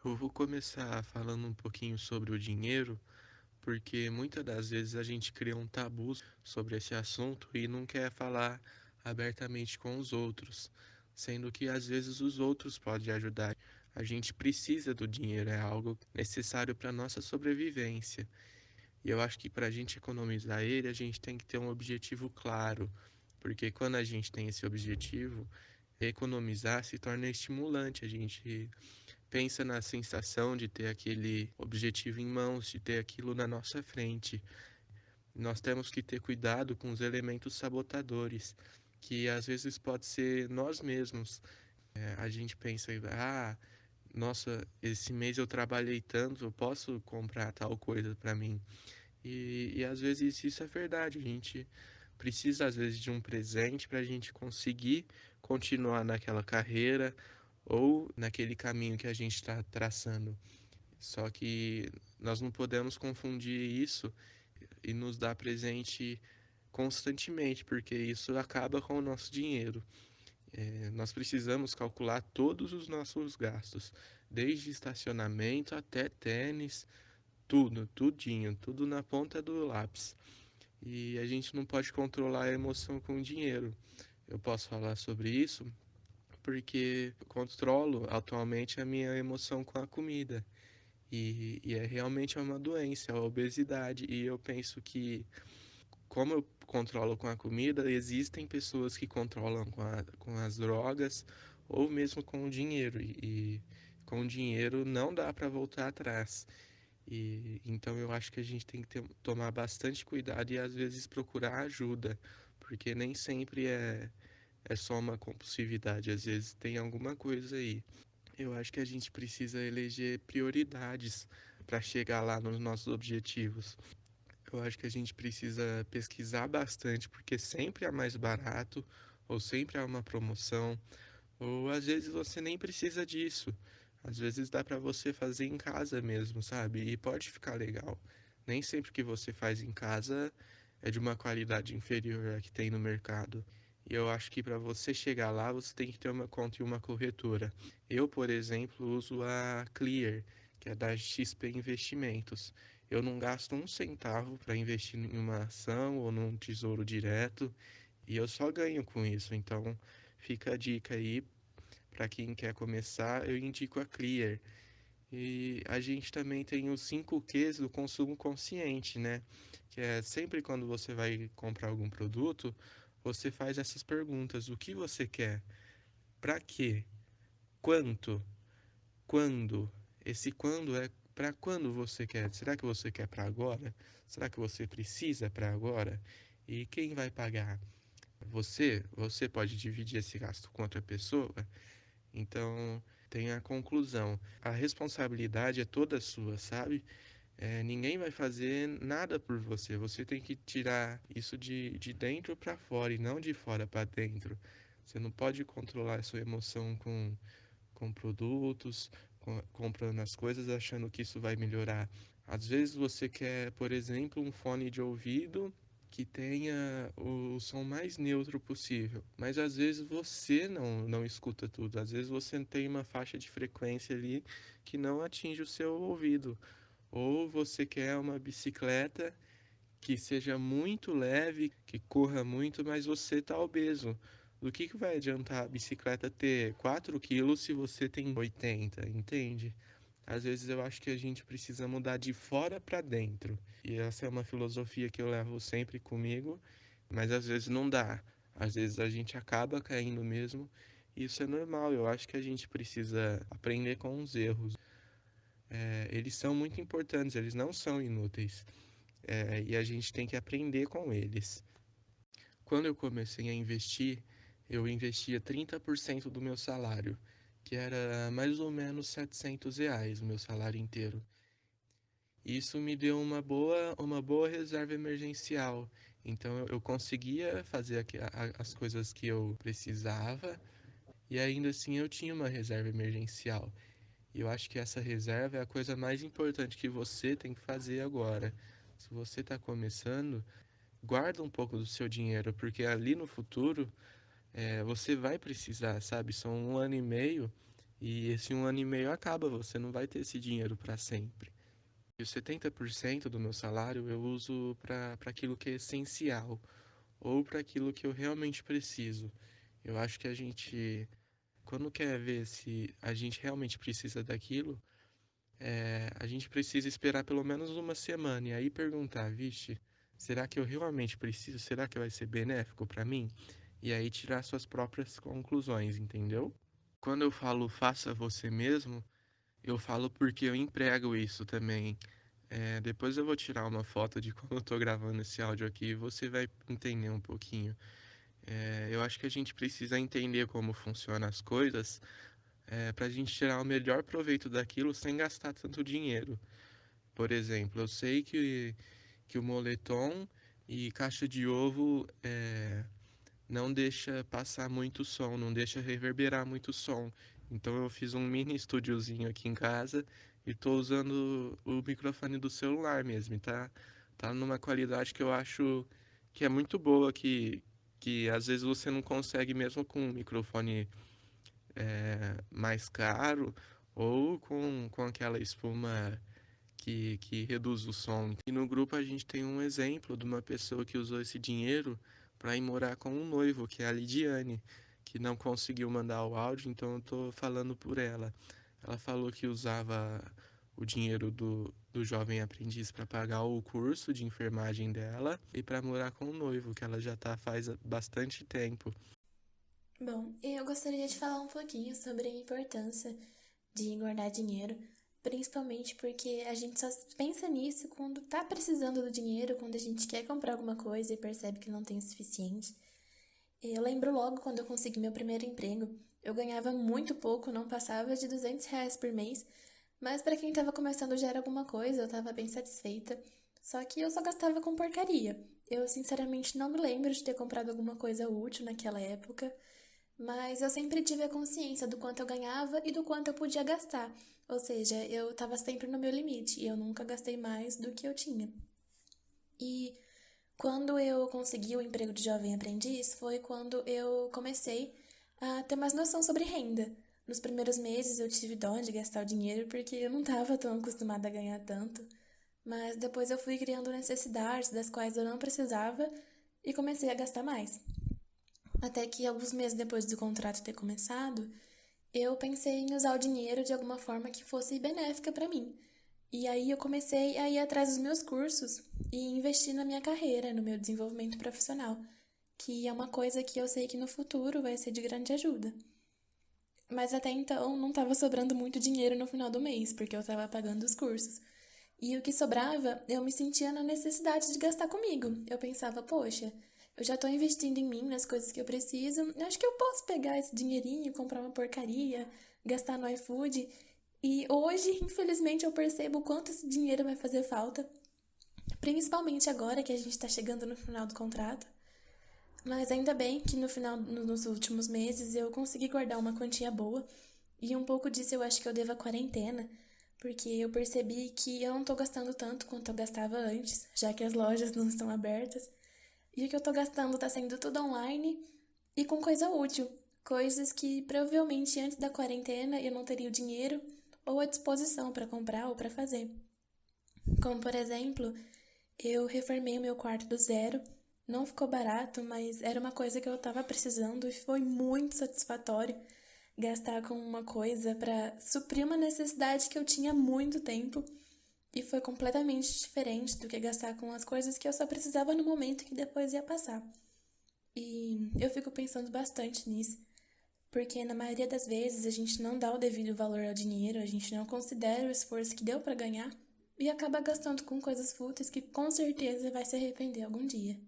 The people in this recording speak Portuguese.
Eu vou começar falando um pouquinho sobre o dinheiro, porque muitas das vezes a gente cria um tabu sobre esse assunto e não quer falar abertamente com os outros, sendo que às vezes os outros podem ajudar. A gente precisa do dinheiro, é algo necessário para nossa sobrevivência. E eu acho que para a gente economizar ele, a gente tem que ter um objetivo claro, porque quando a gente tem esse objetivo, economizar se torna estimulante. A gente pensa na sensação de ter aquele objetivo em mãos, de ter aquilo na nossa frente. Nós temos que ter cuidado com os elementos sabotadores, que às vezes pode ser nós mesmos. A gente pensa, ah, nossa, esse mês eu trabalhei tanto, eu posso comprar tal coisa para mim. E às vezes isso é verdade. A gente precisa às vezes de um presente para a gente conseguir continuar naquela carreira ou naquele caminho que a gente está traçando. Só que nós não podemos confundir isso e nos dar presente constantemente, porque isso acaba com o nosso dinheiro. Nós precisamos calcular todos os nossos gastos, desde estacionamento até tênis, tudo, tudinho, tudo na ponta do lápis. E a gente não pode controlar a emoção com o dinheiro. Eu posso falar sobre isso porque eu controlo atualmente a minha emoção com a comida. E é realmente uma doença, a obesidade. E eu penso que, como eu controlo com a comida, existem pessoas que controlam com as drogas ou mesmo com o dinheiro. E com o dinheiro não dá para voltar atrás. E então eu acho que a gente tem que tomar bastante cuidado e às vezes procurar ajuda, porque nem sempre é só uma compulsividade, às vezes tem alguma coisa aí. Eu acho que a gente precisa eleger prioridades para chegar lá nos nossos objetivos. Eu acho que a gente precisa pesquisar bastante, porque sempre é mais barato, ou sempre há uma promoção, ou às vezes você nem precisa disso. Às vezes dá para você fazer em casa mesmo, sabe? E pode ficar legal. Nem sempre que você faz em casa é de uma qualidade inferior à que tem no mercado. E eu acho que para você chegar lá, você tem que ter uma conta e uma corretora. Eu, por exemplo, uso a Clear, que é da XP Investimentos. Eu não gasto um centavo para investir em uma ação ou num tesouro direto, e eu só ganho com isso. Então, fica a dica aí para quem quer começar, eu indico a Clear. E a gente também tem os 5 Qs do consumo consciente, né? Que é sempre quando você vai comprar algum produto, você faz essas perguntas: o que você quer? Para quê? Quanto? Quando? Esse quando é para quando você quer? Será que você quer para agora? Será que você precisa para agora? E quem vai pagar? Você pode dividir esse gasto com outra pessoa? Então, tem a conclusão. A responsabilidade é toda sua, sabe? Ninguém vai fazer nada por você. Você tem que tirar isso de dentro para fora e não de fora para dentro. Você não pode controlar a sua emoção com produtos, comprando as coisas achando que isso vai melhorar. Às vezes você quer, por exemplo, um fone de ouvido que tenha o som mais neutro possível, mas às vezes você não escuta tudo. Às vezes você tem uma faixa de frequência ali que não atinge o seu ouvido. Ou você quer uma bicicleta que seja muito leve, que corra muito, mas você está obeso. Do que vai adiantar a bicicleta ter 4 quilos se você tem 80, entende? Às vezes eu acho que a gente precisa mudar de fora para dentro. E essa é uma filosofia que eu levo sempre comigo, mas às vezes não dá. Às vezes a gente acaba caindo mesmo. E isso é normal. Eu acho que a gente precisa aprender com os erros. Eles são muito importantes, eles não são inúteis. E a gente tem que aprender com eles. Quando eu comecei a investir, eu investia 30% do meu salário, que era mais ou menos R$ 700, o meu salário inteiro. Isso me deu uma boa reserva emergencial. Então eu conseguia fazer as coisas que eu precisava e ainda assim eu tinha uma reserva emergencial. E eu acho que essa reserva é a coisa mais importante que você tem que fazer agora. Se você está começando, guarda um pouco do seu dinheiro, porque ali no futuro você vai precisar, sabe? São 1 ano e meio E esse 1 ano e meio acaba, você não vai ter esse dinheiro para sempre. E os 70% do meu salário eu uso para aquilo que é essencial ou para aquilo que eu realmente preciso. Eu acho que a gente, quando quer ver se a gente realmente precisa daquilo, a gente precisa esperar pelo menos uma semana e aí perguntar, vixe, será que eu realmente preciso? Será que vai ser benéfico para mim? E aí tirar suas próprias conclusões, entendeu? Quando eu falo faça você mesmo, eu falo porque eu emprego isso também. Depois eu vou tirar uma foto de como eu tô gravando esse áudio aqui e você vai entender um pouquinho. Eu acho que a gente precisa entender como funcionam as coisas, para a gente tirar o melhor proveito daquilo sem gastar tanto dinheiro. Por exemplo, eu sei que o moletom e caixa de ovo não deixa passar muito som, não deixa reverberar muito som. Então eu fiz um mini estúdiozinho aqui em casa e tô usando o microfone do celular mesmo, e tá numa qualidade que eu acho que é muito boa, que às vezes você não consegue mesmo com um microfone mais caro ou com aquela espuma que reduz o som. E no grupo a gente tem um exemplo de uma pessoa que usou esse dinheiro para ir morar com um noivo, que é a Lidiane, que não conseguiu mandar o áudio, então eu tô falando por ela. Ela falou que usava o dinheiro do jovem aprendiz para pagar o curso de enfermagem dela e para morar com o noivo, que ela já tá faz bastante tempo. Bom, eu gostaria de falar um pouquinho sobre a importância de guardar dinheiro, principalmente porque a gente só pensa nisso quando tá precisando do dinheiro, quando a gente quer comprar alguma coisa e percebe que não tem o suficiente. Eu lembro logo quando eu consegui meu primeiro emprego. Eu ganhava muito pouco, não passava de R$ 200 por mês, mas para quem estava começando já era alguma coisa, eu estava bem satisfeita. Só que eu só gastava com porcaria. Eu sinceramente não me lembro de ter comprado alguma coisa útil naquela época, mas eu sempre tive a consciência do quanto eu ganhava e do quanto eu podia gastar. Ou seja, eu estava sempre no meu limite e eu nunca gastei mais do que eu tinha. E quando eu consegui o emprego de jovem aprendiz, foi quando eu comecei a ter mais noção sobre renda. Nos primeiros meses eu tive dó de gastar o dinheiro porque eu não estava tão acostumada a ganhar tanto, mas depois eu fui criando necessidades das quais eu não precisava e comecei a gastar mais. Até que alguns meses depois do contrato ter começado, eu pensei em usar o dinheiro de alguma forma que fosse benéfica para mim. E aí eu comecei a ir atrás dos meus cursos e investir na minha carreira, no meu desenvolvimento profissional, que é uma coisa que eu sei que no futuro vai ser de grande ajuda. Mas até então não estava sobrando muito dinheiro no final do mês, porque eu estava pagando os cursos. E o que sobrava, eu me sentia na necessidade de gastar comigo. Eu pensava, poxa, eu já estou investindo em mim, nas coisas que eu preciso, eu acho que eu posso pegar esse dinheirinho, comprar uma porcaria, gastar no iFood. E hoje, infelizmente, eu percebo o quanto esse dinheiro vai fazer falta, principalmente agora que a gente está chegando no final do contrato. Mas ainda bem que no final, nos últimos meses, eu consegui guardar uma quantia boa. E um pouco disso eu acho que eu devo à quarentena, porque eu percebi que eu não tô gastando tanto quanto eu gastava antes, já que as lojas não estão abertas. E o que eu tô gastando tá sendo tudo online e com coisa útil. Coisas que provavelmente antes da quarentena eu não teria o dinheiro ou a disposição para comprar ou para fazer. Como por exemplo, eu reformei o meu quarto do zero. Não ficou barato, mas era uma coisa que eu estava precisando e foi muito satisfatório gastar com uma coisa para suprir uma necessidade que eu tinha há muito tempo e foi completamente diferente do que gastar com as coisas que eu só precisava no momento que depois ia passar. E eu fico pensando bastante nisso, porque na maioria das vezes a gente não dá o devido valor ao dinheiro, a gente não considera o esforço que deu para ganhar e acaba gastando com coisas fúteis que com certeza vai se arrepender algum dia.